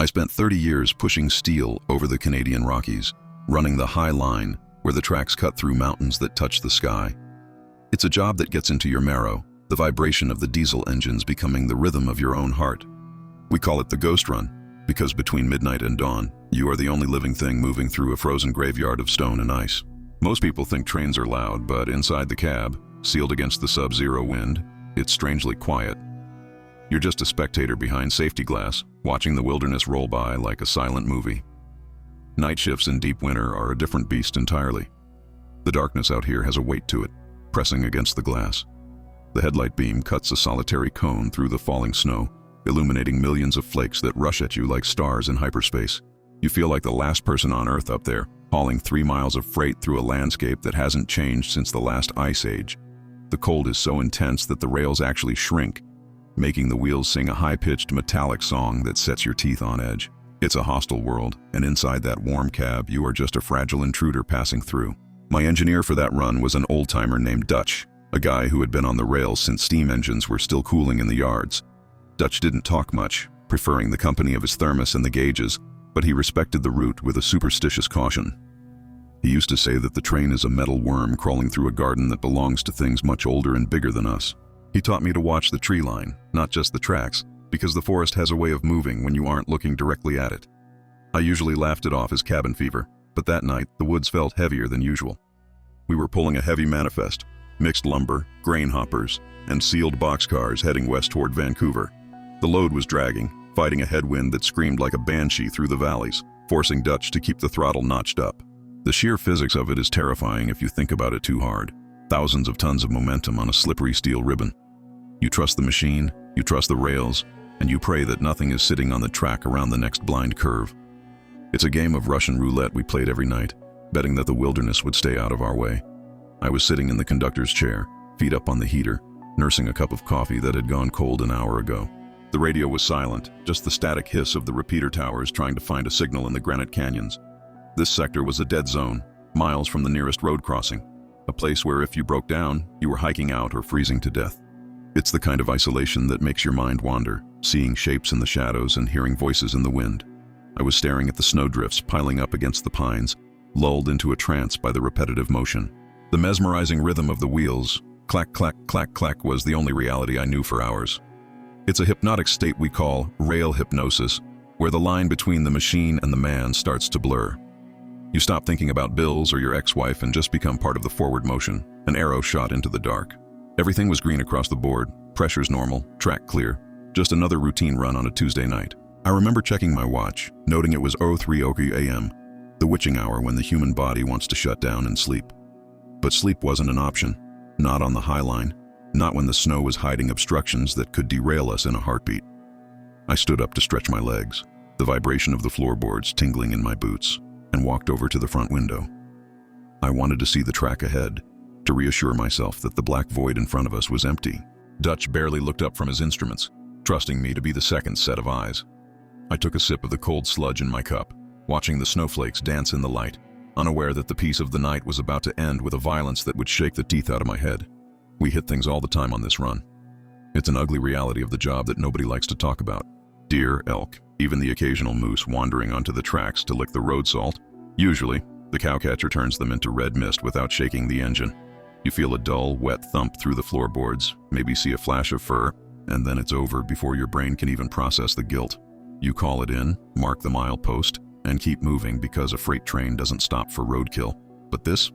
I spent 30 years pushing steel over the Canadian Rockies, running the high line where the tracks cut through mountains that touch the sky. It's a job that gets into your marrow, the vibration of the diesel engines becoming the rhythm of your own heart. We call it the ghost run, because between midnight and dawn, you are the only living thing moving through a frozen graveyard of stone and ice. Most people think trains are loud, but inside the cab, sealed against the sub-zero wind, it's strangely quiet. You're just a spectator behind safety glass, watching the wilderness roll by like a silent movie. Night shifts in deep winter are a different beast entirely. The darkness out here has a weight to it, pressing against the glass. The headlight beam cuts a solitary cone through the falling snow, illuminating millions of flakes that rush at you like stars in hyperspace. You feel like the last person on Earth up there, hauling 3 miles of freight through a landscape that hasn't changed since the last ice age. The cold is so intense that the rails actually shrink, making the wheels sing a high-pitched metallic song that sets your teeth on edge. It's a hostile world, and inside that warm cab, you are just a fragile intruder passing through. My engineer for that run was an old-timer named Dutch, a guy who had been on the rails since steam engines were still cooling in the yards. Dutch didn't talk much, preferring the company of his thermos and the gauges, but he respected the route with a superstitious caution. He used to say that the train is a metal worm crawling through a garden that belongs to things much older and bigger than us. He taught me to watch the tree line, not just the tracks, because the forest has a way of moving when you aren't looking directly at it. I usually laughed it off as cabin fever, but that night the woods felt heavier than usual. We were pulling a heavy manifest, mixed lumber, grain hoppers, and sealed boxcars heading west toward Vancouver. The load was dragging, fighting a headwind that screamed like a banshee through the valleys, forcing Dutch to keep the throttle notched up. The sheer physics of it is terrifying if you think about it too hard. Thousands of tons of momentum on a slippery steel ribbon. You trust the machine, you trust the rails, and you pray that nothing is sitting on the track around the next blind curve. It's a game of Russian roulette we played every night, betting that the wilderness would stay out of our way. I was sitting in the conductor's chair, feet up on the heater, nursing a cup of coffee that had gone cold an hour ago. The radio was silent, just the static hiss of the repeater towers trying to find a signal in the granite canyons. This sector was a dead zone, miles from the nearest road crossing, a place where if you broke down, you were hiking out or freezing to death. It's the kind of isolation that makes your mind wander, seeing shapes in the shadows and hearing voices in the wind. I was staring at the snowdrifts piling up against the pines, lulled into a trance by the repetitive motion. The mesmerizing rhythm of the wheels, clack, clack, clack, clack, was the only reality I knew for hours. It's a hypnotic state we call rail hypnosis, where the line between the machine and the man starts to blur. You stop thinking about bills or your ex-wife and just become part of the forward motion, an arrow shot into the dark. Everything was green across the board, pressure's normal, track clear, just another routine run on a Tuesday night. I remember checking my watch, noting it was 03:00 a.m., the witching hour when the human body wants to shut down and sleep. But sleep wasn't an option, not on the High Line, not when the snow was hiding obstructions that could derail us in a heartbeat. I stood up to stretch my legs, the vibration of the floorboards tingling in my boots, and walked over to the front window. I wanted to see the track ahead, to reassure myself that the black void in front of us was empty. Dutch barely looked up from his instruments, trusting me to be the second set of eyes. I took a sip of the cold sludge in my cup, watching the snowflakes dance in the light, unaware that the peace of the night was about to end with a violence that would shake the teeth out of my head. We hit things all the time on this run. It's an ugly reality of the job that nobody likes to talk about. Deer, elk, even the occasional moose wandering onto the tracks to lick the road salt. Usually, the cowcatcher turns them into red mist without shaking the engine. You feel a dull, wet thump through the floorboards, maybe see a flash of fur, and then it's over before your brain can even process the guilt. You call it in, mark the milepost, and keep moving because a freight train doesn't stop for roadkill. But this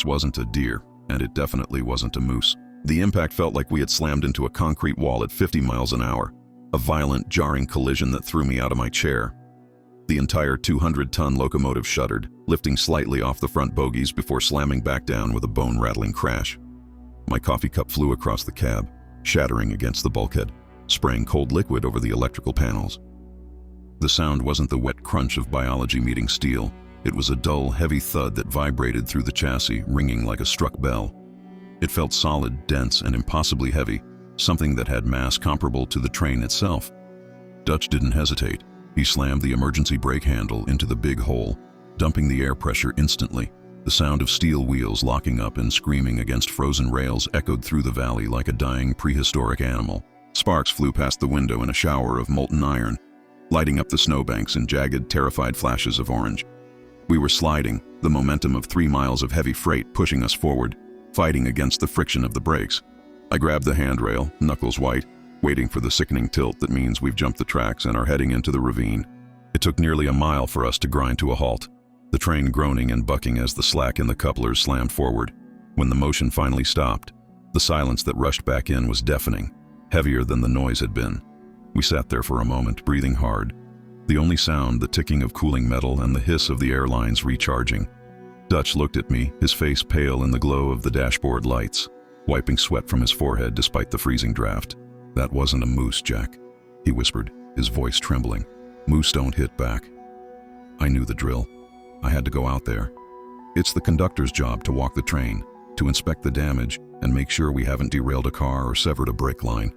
wasn't a deer, and it definitely wasn't a moose. The impact felt like we had slammed into a concrete wall at 50 miles an hour, a violent, jarring collision that threw me out of my chair. The entire 200-ton locomotive shuddered, lifting slightly off the front bogies before slamming back down with a bone-rattling crash. My coffee cup flew across the cab, shattering against the bulkhead, spraying cold liquid over the electrical panels. The sound wasn't the wet crunch of biology meeting steel. It was a dull, heavy thud that vibrated through the chassis, ringing like a struck bell. It felt solid, dense, and impossibly heavy, something that had mass comparable to the train itself. Dutch didn't hesitate. He slammed the emergency brake handle into the big hole, dumping the air pressure instantly. The sound of steel wheels locking up and screaming against frozen rails echoed through the valley like a dying prehistoric animal. Sparks flew past the window in a shower of molten iron. lighting up the snowbanks in jagged, terrified flashes of orange. We were sliding, the momentum of 3 miles of heavy freight pushing us forward, fighting against the friction of the brakes. I grabbed the handrail, knuckles white, waiting for the sickening tilt that means we've jumped the tracks and are heading into the ravine. It took nearly a mile for us to grind to a halt, the train groaning and bucking as the slack in the couplers slammed forward. When the motion finally stopped, the silence that rushed back in was deafening, heavier than the noise had been. We sat there for a moment, breathing hard. The only sound, the ticking of cooling metal and the hiss of the airlines recharging. Dutch looked at me, his face pale in the glow of the dashboard lights, wiping sweat from his forehead despite the freezing draft. "That wasn't a moose, Jack," he whispered, his voice trembling. "Moose don't hit back." I knew the drill. I had to go out there. It's the conductor's job to walk the train, to inspect the damage and make sure we haven't derailed a car or severed a brake line.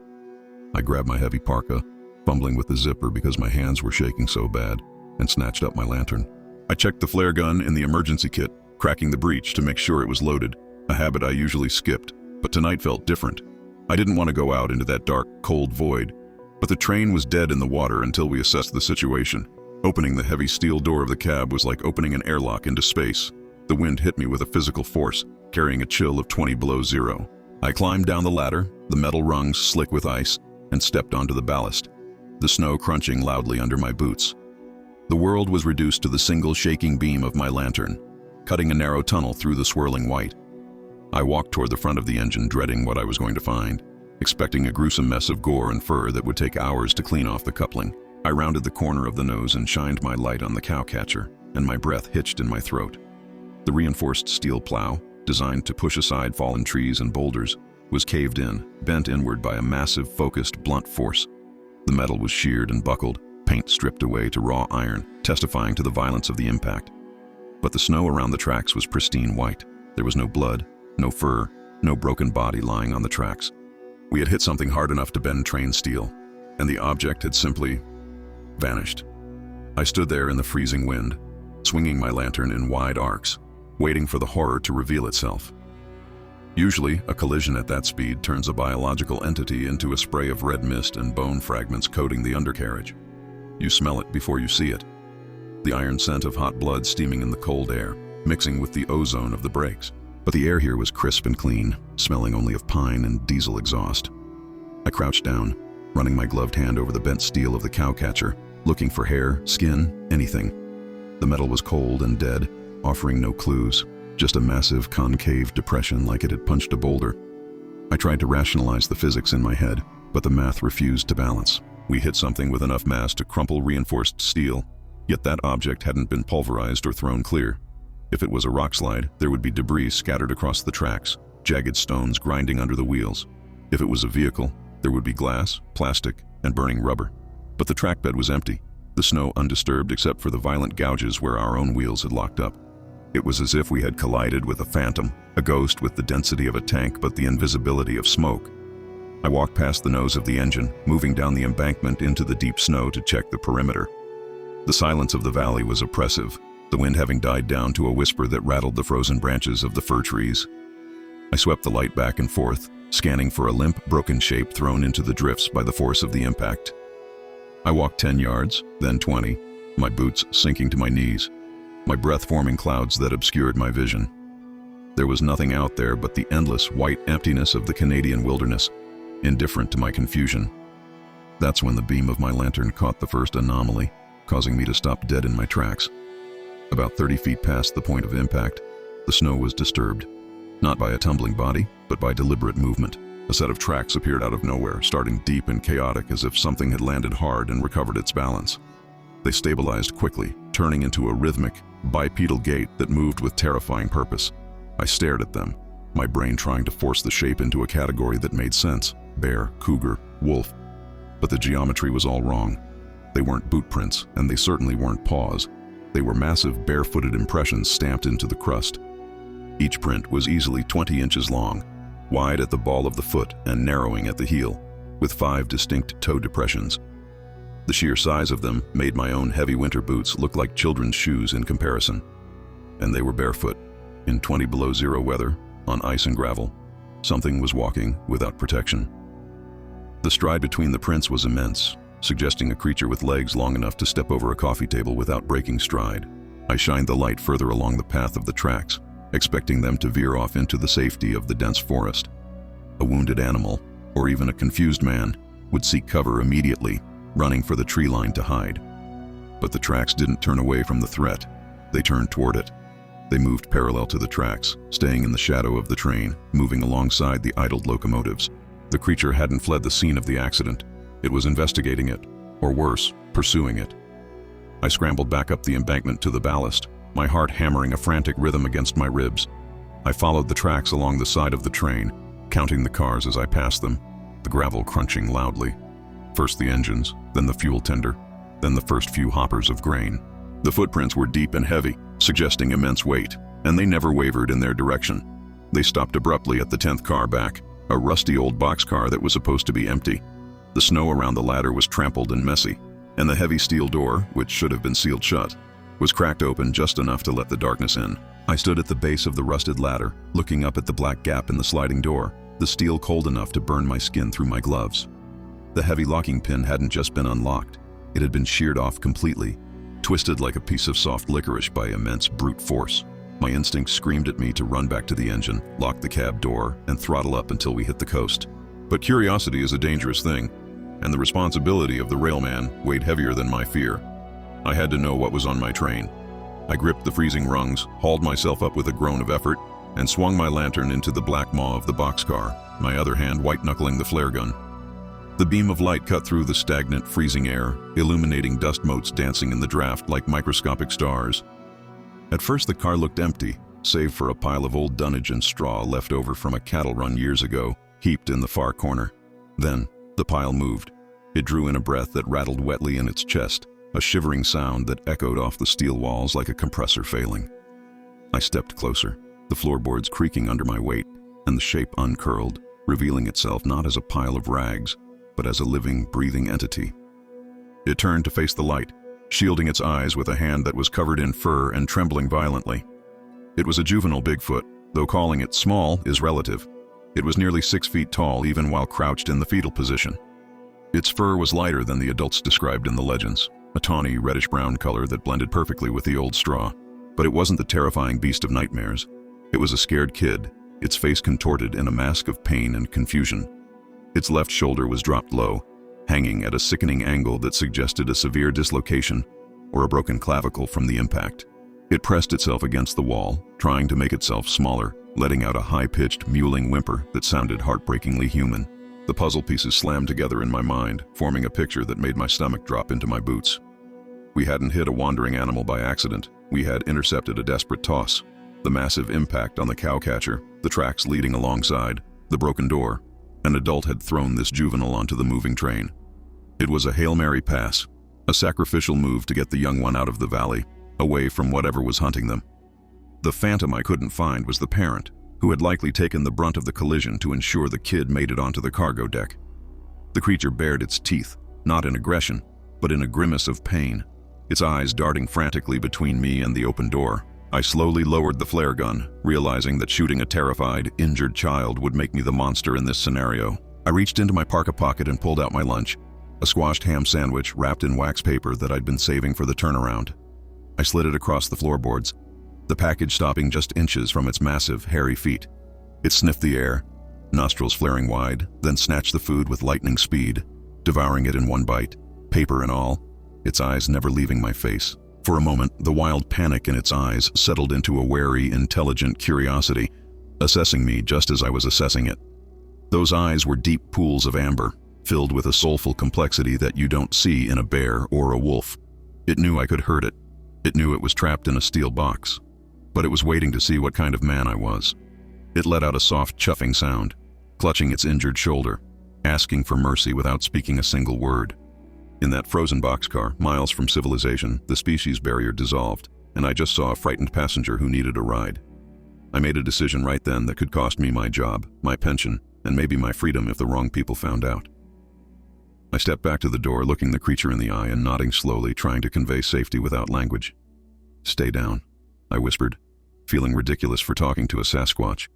I grabbed my heavy parka, fumbling with the zipper because my hands were shaking so bad, and snatched up my lantern. I checked the flare gun in the emergency kit, cracking the breech to make sure it was loaded, a habit I usually skipped, but tonight felt different. I didn't want to go out into that dark, cold void, but the train was dead in the water until we assessed the situation. Opening the heavy steel door of the cab was like opening an airlock into space. The wind hit me with a physical force, carrying a chill of 20 below zero. I climbed down the ladder, the metal rungs slick with ice, and stepped onto the ballast, the snow crunching loudly under my boots. The world was reduced to the single shaking beam of my lantern, cutting a narrow tunnel through the swirling white. I walked toward the front of the engine, dreading what I was going to find, expecting a gruesome mess of gore and fur that would take hours to clean off the coupling. I rounded the corner of the nose and shined my light on the cowcatcher, and my breath hitched in my throat. The reinforced steel plow, designed to push aside fallen trees and boulders, was caved in, bent inward by a massive, focused, blunt force. The metal was sheared and buckled, paint stripped away to raw iron, testifying to the violence of the impact. But the snow around the tracks was pristine white. There was no blood, no fur, no broken body lying on the tracks. We had hit something hard enough to bend train steel, and the object had simply vanished. I stood there in the freezing wind, swinging my lantern in wide arcs, waiting for the horror to reveal itself. Usually, a collision at that speed turns a biological entity into a spray of red mist and bone fragments coating the undercarriage. You smell it before you see it. The iron scent of hot blood steaming in the cold air, mixing with the ozone of the brakes. But the air here was crisp and clean, smelling only of pine and diesel exhaust. I crouched down, running my gloved hand over the bent steel of the cowcatcher, looking for hair, skin, anything. The metal was cold and dead, offering no clues, just a massive concave depression like it had punched a boulder. I tried to rationalize the physics in my head, but the math refused to balance. We hit something with enough mass to crumple reinforced steel, yet that object hadn't been pulverized or thrown clear. If it was a rock slide, there would be debris scattered across the tracks, jagged stones grinding under the wheels. If it was a vehicle, there would be glass, plastic, and burning rubber. But the trackbed was empty, the snow undisturbed except for the violent gouges where our own wheels had locked up. It was as if we had collided with a phantom, a ghost with the density of a tank but the invisibility of smoke. I walked past the nose of the engine, moving down the embankment into the deep snow to check the perimeter. The silence of the valley was oppressive, the wind having died down to a whisper that rattled the frozen branches of the fir trees. I swept the light back and forth, scanning for a limp, broken shape thrown into the drifts by the force of the impact. I walked 10 yards, then 20, my boots sinking to my knees, my breath forming clouds that obscured my vision. There was nothing out there but the endless white emptiness of the Canadian wilderness, indifferent to my confusion. That's when the beam of my lantern caught the first anomaly, causing me to stop dead in my tracks. About 30 feet past the point of impact, the snow was disturbed, not by a tumbling body, but by deliberate movement. A set of tracks appeared out of nowhere, starting deep and chaotic as if something had landed hard and recovered its balance. They stabilized quickly, turning into a rhythmic, bipedal gait that moved with terrifying purpose. I stared at them, my brain trying to force the shape into a category that made sense: bear, cougar, wolf. But the geometry was all wrong. They weren't boot prints, and they certainly weren't paws. They were massive, barefooted impressions stamped into the crust. Each print was easily 20 inches long, wide at the ball of the foot and narrowing at the heel, with 5 distinct toe depressions. The sheer size of them made my own heavy winter boots look like children's shoes in comparison. And they were barefoot, in 20 below zero weather, on ice and gravel. Something was walking without protection. The stride between the prints was immense, suggesting a creature with legs long enough to step over a coffee table without breaking stride. I shined the light further along the path of the tracks, expecting them to veer off into the safety of the dense forest. A wounded animal, or even a confused man, would seek cover immediately, running for the tree line to hide. But the tracks didn't turn away from the threat. They turned toward it. They moved parallel to the tracks, staying in the shadow of the train, moving alongside the idled locomotives. The creature hadn't fled the scene of the accident. It was investigating it, or worse, pursuing it. I scrambled back up the embankment to the ballast, my heart hammering a frantic rhythm against my ribs. I followed the tracks along the side of the train, counting the cars as I passed them, the gravel crunching loudly. First the engines, then the fuel tender, then the first few hoppers of grain. The footprints were deep and heavy, suggesting immense weight, and they never wavered in their direction. They stopped abruptly at the 10th car back, a rusty old boxcar that was supposed to be empty. The snow around the ladder was trampled and messy, and the heavy steel door, which should have been sealed shut, was cracked open just enough to let the darkness in. I stood at the base of the rusted ladder, looking up at the black gap in the sliding door, the steel cold enough to burn my skin through my gloves. The heavy locking pin hadn't just been unlocked, it had been sheared off completely, twisted like a piece of soft licorice by immense brute force. My instincts screamed at me to run back to the engine, lock the cab door, and throttle up until we hit the coast. But curiosity is a dangerous thing, and the responsibility of the railman weighed heavier than my fear. I had to know what was on my train. I gripped the freezing rungs, hauled myself up with a groan of effort, and swung my lantern into the black maw of the boxcar, my other hand white-knuckling the flare gun. The beam of light cut through the stagnant, freezing air, illuminating dust motes dancing in the draft like microscopic stars. At first the car looked empty, save for a pile of old dunnage and straw left over from a cattle run years ago, heaped in the far corner. Then, the pile moved. It drew in a breath that rattled wetly in its chest, a shivering sound that echoed off the steel walls like a compressor failing. I stepped closer, the floorboards creaking under my weight, and the shape uncurled, revealing itself not as a pile of rags, but as a living, breathing entity. It turned to face the light, shielding its eyes with a hand that was covered in fur and trembling violently. It was a juvenile Bigfoot, though calling it small is relative. It was nearly 6 feet tall even while crouched in the fetal position. Its fur was lighter than the adults described in the legends, a tawny reddish-brown color that blended perfectly with the old straw. But it wasn't the terrifying beast of nightmares. It was a scared kid, its face contorted in a mask of pain and confusion. Its left shoulder was dropped low, hanging at a sickening angle that suggested a severe dislocation or a broken clavicle from the impact. It pressed itself against the wall, trying to make itself smaller, letting out a high-pitched, mewling whimper that sounded heartbreakingly human. The puzzle pieces slammed together in my mind, forming a picture that made my stomach drop into my boots. We hadn't hit a wandering animal by accident. We had intercepted a desperate toss. The massive impact on the cowcatcher, the tracks leading alongside, the broken door. An adult had thrown this juvenile onto the moving train. It was a Hail Mary pass, a sacrificial move to get the young one out of the valley, away from whatever was hunting them. The phantom I couldn't find was the parent, who had likely taken the brunt of the collision to ensure the kid made it onto the cargo deck. The creature bared its teeth, not in aggression, but in a grimace of pain, its eyes darting frantically between me and the open door. I slowly lowered the flare gun, realizing that shooting a terrified, injured child would make me the monster in this scenario. I reached into my parka pocket and pulled out my lunch, a squashed ham sandwich wrapped in wax paper that I'd been saving for the turnaround. I slid it across the floorboards, the package stopping just inches from its massive, hairy feet. It sniffed the air, nostrils flaring wide, then snatched the food with lightning speed, devouring it in one bite, paper and all, its eyes never leaving my face. For a moment, the wild panic in its eyes settled into a wary, intelligent curiosity, assessing me just as I was assessing it. Those eyes were deep pools of amber, filled with a soulful complexity that you don't see in a bear or a wolf. It knew I could hurt it. It knew it was trapped in a steel box. But it was waiting to see what kind of man I was. It let out a soft, chuffing sound, clutching its injured shoulder, asking for mercy without speaking a single word. In that frozen boxcar, miles from civilization, the species barrier dissolved, and I just saw a frightened passenger who needed a ride. I made a decision right then that could cost me my job, my pension, and maybe my freedom if the wrong people found out. I stepped back to the door, looking the creature in the eye and nodding slowly, trying to convey safety without language. "Stay down," I whispered, feeling ridiculous for talking to a Sasquatch,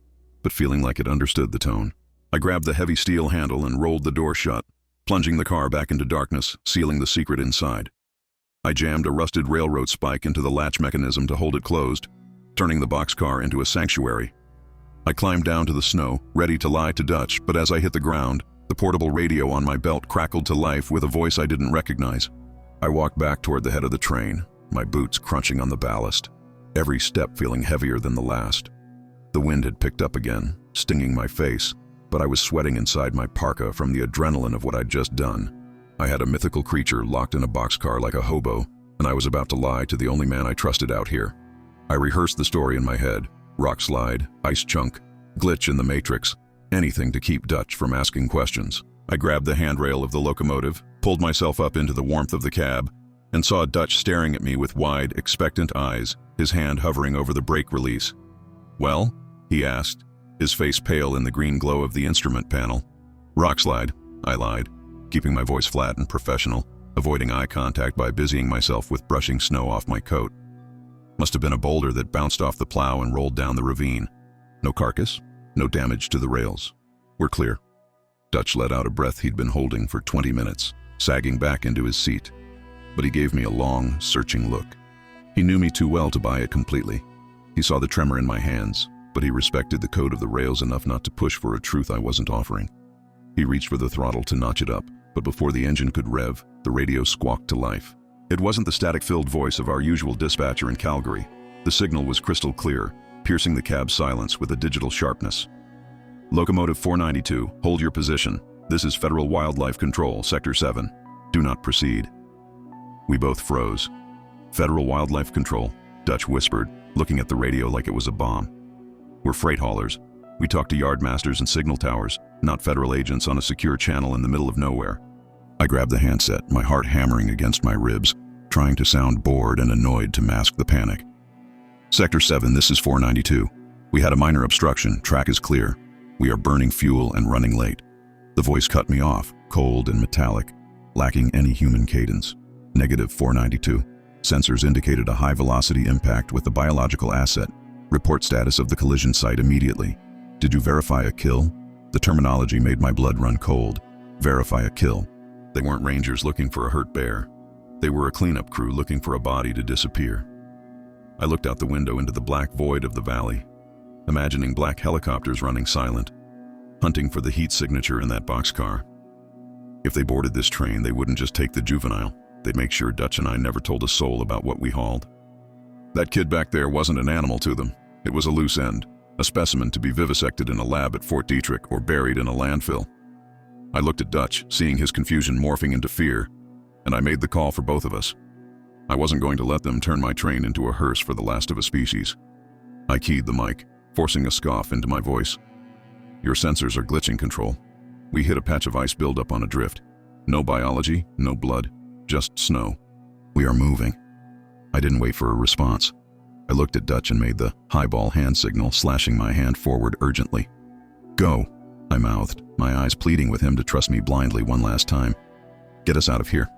but feeling like it understood the tone. I grabbed the heavy steel handle and rolled the door shut, plunging the car back into darkness, sealing the secret inside. I jammed a rusted railroad spike into the latch mechanism to hold it closed, turning the boxcar into a sanctuary. I climbed down to the snow, ready to lie to Dutch, but as I hit the ground, the portable radio on my belt crackled to life with a voice I didn't recognize. I walked back toward the head of the train, my boots crunching on the ballast, every step feeling heavier than the last. The wind had picked up again, stinging my face, but I was sweating inside my parka from the adrenaline of what I'd just done. I had a mythical creature locked in a boxcar like a hobo, and I was about to lie to the only man I trusted out here. I rehearsed the story in my head: rock slide, ice chunk, glitch in the matrix, anything to keep Dutch from asking questions. I grabbed the handrail of the locomotive, pulled myself up into the warmth of the cab, and saw Dutch staring at me with wide, expectant eyes, his hand hovering over the brake release. "Well?" he asked, his face pale in the green glow of the instrument panel. "Rock slide," I lied, keeping my voice flat and professional, avoiding eye contact by busying myself with brushing snow off my coat. Must have been a boulder that bounced off the plow and rolled down the ravine. No carcass, no damage to the rails. We're clear. Dutch let out a breath he'd been holding for 20 minutes, sagging back into his seat. But he gave me a long, searching look. He knew me too well to buy it completely. He saw the tremor in my hands, but he respected the code of the rails enough not to push for a truth I wasn't offering. He reached for the throttle to notch it up, but before the engine could rev, the radio squawked to life. It wasn't the static-filled voice of our usual dispatcher in Calgary. The signal was crystal clear, piercing the cab's silence with a digital sharpness. "Locomotive 492, hold your position. This is Federal Wildlife Control, Sector 7. Do not proceed." We both froze. "Federal Wildlife Control," Dutch whispered, looking at the radio like it was a bomb. "We're freight haulers. We talk to yard masters and signal towers, not federal agents on a secure channel in the middle of nowhere." I grabbed the handset, my heart hammering against my ribs, trying to sound bored and annoyed to mask the panic. "Sector 7, this is 492. We had a minor obstruction, track is clear. We are burning fuel and running late." The voice cut me off, cold and metallic, lacking any human cadence. "-492. Sensors indicated a high-velocity impact with the biological asset. Report status of the collision site immediately. Did you verify a kill?" The terminology made my blood run cold. Verify a kill. They weren't rangers looking for a hurt bear. They were a cleanup crew looking for a body to disappear. I looked out the window into the black void of the valley, imagining black helicopters running silent, hunting for the heat signature in that boxcar. If they boarded this train, they wouldn't just take the juvenile. They'd make sure Dutch and I never told a soul about what we hauled. That kid back there wasn't an animal to them. It was a loose end, a specimen to be vivisected in a lab at Fort Detrick or buried in a landfill. I looked at Dutch, seeing his confusion morphing into fear, and I made the call for both of us. I wasn't going to let them turn my train into a hearse for the last of a species. I keyed the mic, forcing a scoff into my voice. "Your sensors are glitching, Control. We hit a patch of ice buildup on a drift. No biology, no blood, just snow. We are moving." I didn't wait for a response. I looked at Dutch and made the highball hand signal, slashing my hand forward urgently. "Go," I mouthed, my eyes pleading with him to trust me blindly one last time. "Get us out of here.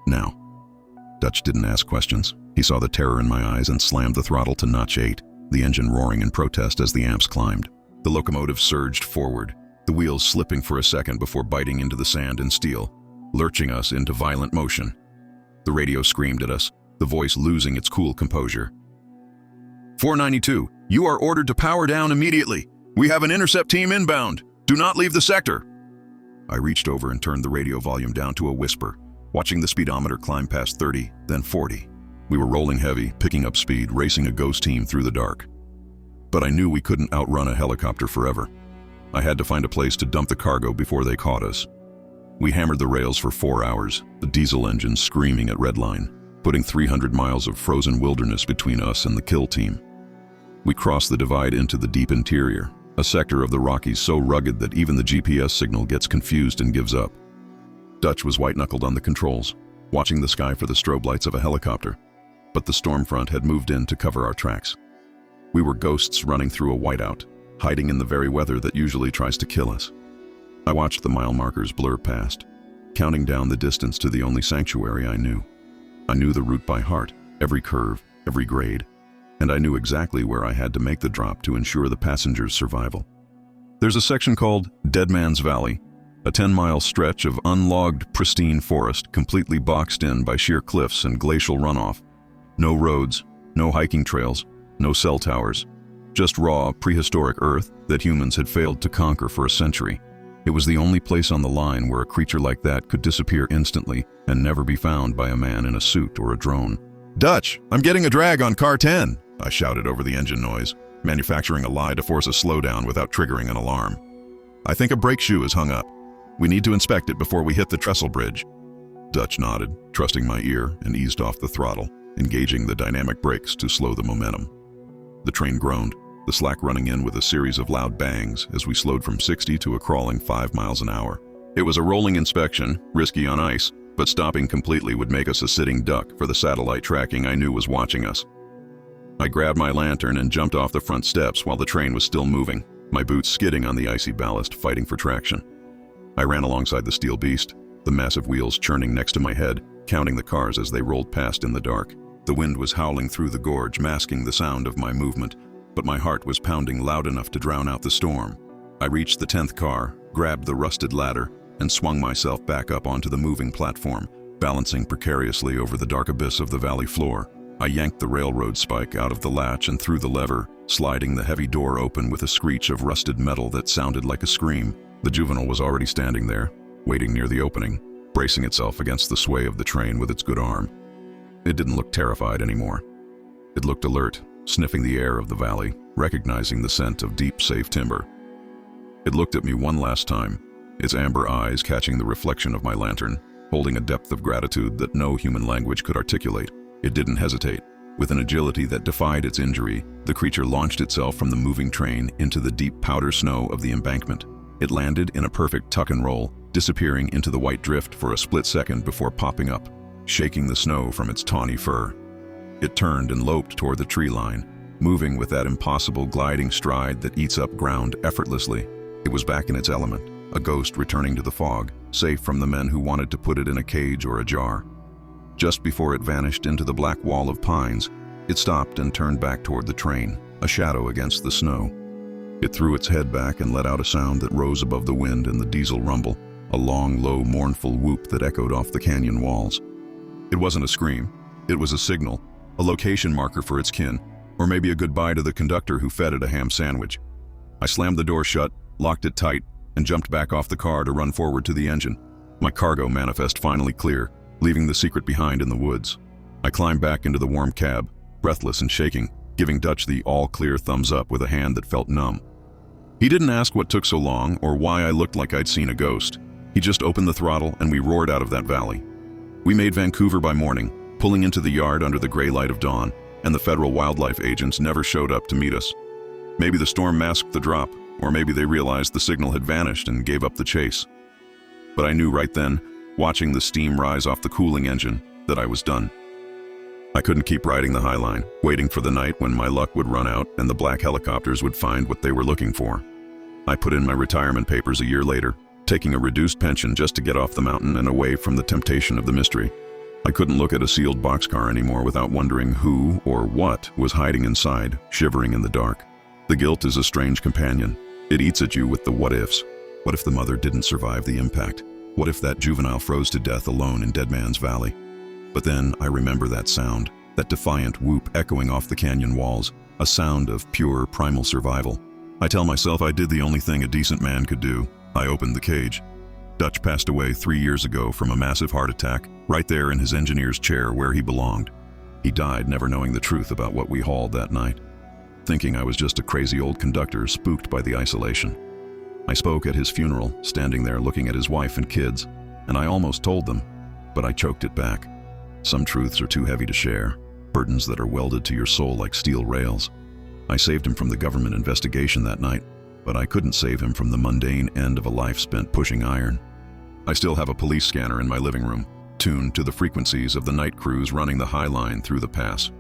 Now." Dutch didn't ask questions. He saw the terror in my eyes and slammed the throttle to notch 8, the engine roaring in protest as the amps climbed. The locomotive surged forward, the wheels slipping for a second before biting into the sand and steel, lurching us into violent motion. The radio screamed at us, the voice losing its cool composure. "492, you are ordered to power down immediately. We have an intercept team inbound. Do not leave the sector." I reached over and turned the radio volume down to a whisper, watching the speedometer climb past 30, then 40. We were rolling heavy, picking up speed, racing a ghost team through the dark. But I knew we couldn't outrun a helicopter forever. I had to find a place to dump the cargo before they caught us. We hammered the rails for 4 hours, the diesel engine screaming at redline, putting 300 miles of frozen wilderness between us and the kill team. We crossed the divide into the deep interior, a sector of the Rockies so rugged that even the GPS signal gets confused and gives up. Dutch was white-knuckled on the controls, watching the sky for the strobe lights of a helicopter, but the storm front had moved in to cover our tracks. We were ghosts running through a whiteout, hiding in the very weather that usually tries to kill us. I watched the mile markers blur past, counting down the distance to the only sanctuary I knew. I knew the route by heart, every curve, every grade, and I knew exactly where I had to make the drop to ensure the passengers' survival. There's a section called Dead Man's Valley, A 10-mile stretch of unlogged, pristine forest completely boxed in by sheer cliffs and glacial runoff. No roads, no hiking trails, no cell towers. Just raw, prehistoric earth that humans had failed to conquer for a century. It was the only place on the line where a creature like that could disappear instantly and never be found by a man in a suit or a drone. "Dutch, I'm getting a drag on car 10, I shouted over the engine noise, manufacturing a lie to force a slowdown without triggering an alarm. "I think a brake shoe is hung up. We need to inspect it before we hit the trestle bridge." Dutch nodded, trusting my ear, and eased off the throttle, engaging the dynamic brakes to slow the momentum. The train groaned, the slack running in with a series of loud bangs as we slowed from 60 to a crawling 5 miles an hour. It was a rolling inspection, risky on ice, but stopping completely would make us a sitting duck for the satellite tracking I knew was watching us. I grabbed my lantern and jumped off the front steps while the train was still moving, my boots skidding on the icy ballast, fighting for traction. I ran alongside the steel beast, the massive wheels churning next to my head, counting the cars as they rolled past in the dark. The wind was howling through the gorge, masking the sound of my movement, but my heart was pounding loud enough to drown out the storm. I reached the 10th car, grabbed the rusted ladder, and swung myself back up onto the moving platform, balancing precariously over the dark abyss of the valley floor. I yanked the railroad spike out of the latch and threw the lever, sliding the heavy door open with a screech of rusted metal that sounded like a scream. The juvenile was already standing there, waiting near the opening, bracing itself against the sway of the train with its good arm. It didn't look terrified anymore. It looked alert, sniffing the air of the valley, recognizing the scent of deep, safe timber. It looked at me one last time, its amber eyes catching the reflection of my lantern, holding a depth of gratitude that no human language could articulate. It didn't hesitate. With an agility that defied its injury, the creature launched itself from the moving train into the deep powder snow of the embankment. It landed in a perfect tuck and roll, disappearing into the white drift for a split second before popping up, shaking the snow from its tawny fur. It turned and loped toward the tree line, moving with that impossible gliding stride that eats up ground effortlessly. It was back in its element, a ghost returning to the fog, safe from the men who wanted to put it in a cage or a jar. Just before it vanished into the black wall of pines, it stopped and turned back toward the train, a shadow against the snow. It threw its head back and let out a sound that rose above the wind and the diesel rumble, a long, low, mournful whoop that echoed off the canyon walls. It wasn't a scream. It was a signal, a location marker for its kin, or maybe a goodbye to the conductor who fed it a ham sandwich. I slammed the door shut, locked it tight, and jumped back off the car to run forward to the engine. My cargo manifest finally clear, leaving the secret behind in the woods. I climbed back into the warm cab, breathless and shaking, giving Dutch the all-clear thumbs up with a hand that felt numb. He didn't ask what took so long or why I looked like I'd seen a ghost. He just opened the throttle and we roared out of that valley. We made Vancouver by morning, pulling into the yard under the gray light of dawn, and the federal wildlife agents never showed up to meet us. Maybe the storm masked the drop, or maybe they realized the signal had vanished and gave up the chase. But I knew right then, watching the steam rise off the cooling engine, that I was done. I couldn't keep riding the High Line, waiting for the night when my luck would run out and the black helicopters would find what they were looking for. I put in my retirement papers a year later, taking a reduced pension just to get off the mountain and away from the temptation of the mystery. I couldn't look at a sealed boxcar anymore without wondering who or what was hiding inside, shivering in the dark. The guilt is a strange companion. It eats at you with the what-ifs. What if the mother didn't survive the impact? What if that juvenile froze to death alone in Dead Man's Valley? But then I remember that sound, that defiant whoop echoing off the canyon walls, a sound of pure primal survival. I tell myself I did the only thing a decent man could do. I opened the cage. Dutch passed away 3 years ago from a massive heart attack, right there in his engineer's chair where he belonged. He died never knowing the truth about what we hauled that night, thinking I was just a crazy old conductor spooked by the isolation. I spoke at his funeral, standing there looking at his wife and kids, and I almost told them, but I choked it back. Some truths are too heavy to share, burdens that are welded to your soul like steel rails. I saved him from the government investigation that night, but I couldn't save him from the mundane end of a life spent pushing iron. I still have a police scanner in my living room, tuned to the frequencies of the night crews running the High Line through the pass.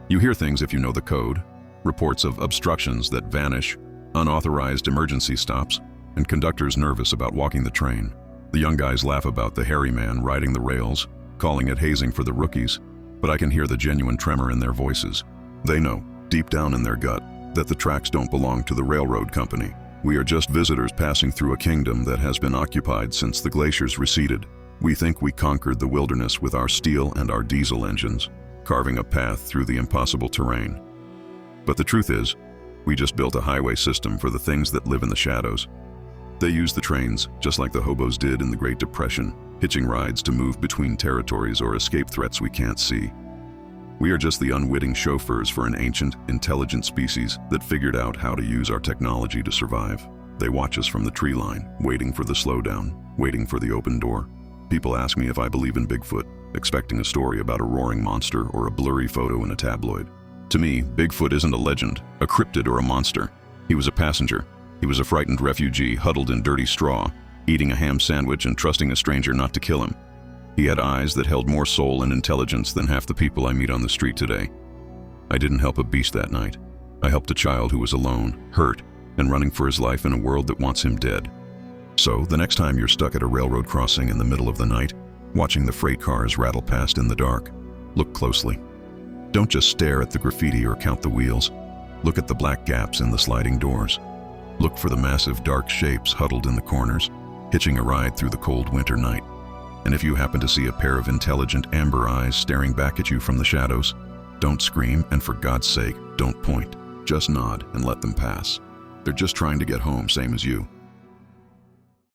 You hear things if you know the code, reports of obstructions that vanish, unauthorized emergency stops, and conductors nervous about walking the train. The young guys laugh about the hairy man riding the rails, calling it hazing for the rookies, but I can hear the genuine tremor in their voices. They know, deep down in their gut, that the tracks don't belong to the railroad company. We are just visitors passing through a kingdom that has been occupied since the glaciers receded. We think we conquered the wilderness with our steel and our diesel engines, carving a path through the impossible terrain. But the truth is, we just built a highway system for the things that live in the shadows. They use the trains, just like the hobos did in the Great Depression, hitching rides to move between territories or escape threats we can't see. We are just the unwitting chauffeurs for an ancient, intelligent species that figured out how to use our technology to survive. They watch us from the tree line, waiting for the slowdown, waiting for the open door. People ask me if I believe in Bigfoot, expecting a story about a roaring monster or a blurry photo in a tabloid. To me, Bigfoot isn't a legend, a cryptid, or a monster. He was a passenger. He was a frightened refugee huddled in dirty straw, eating a ham sandwich and trusting a stranger not to kill him. He had eyes that held more soul and intelligence than half the people I meet on the street today. I didn't help a beast that night. I helped a child who was alone, hurt, and running for his life in a world that wants him dead. So, the next time you're stuck at a railroad crossing in the middle of the night, watching the freight cars rattle past in the dark, look closely. Don't just stare at the graffiti or count the wheels. Look at the black gaps in the sliding doors. Look for the massive dark shapes huddled in the corners, hitching a ride through the cold winter night. And if you happen to see a pair of intelligent amber eyes staring back at you from the shadows, don't scream, and for God's sake, don't point. Just nod and let them pass. They're just trying to get home, same as you.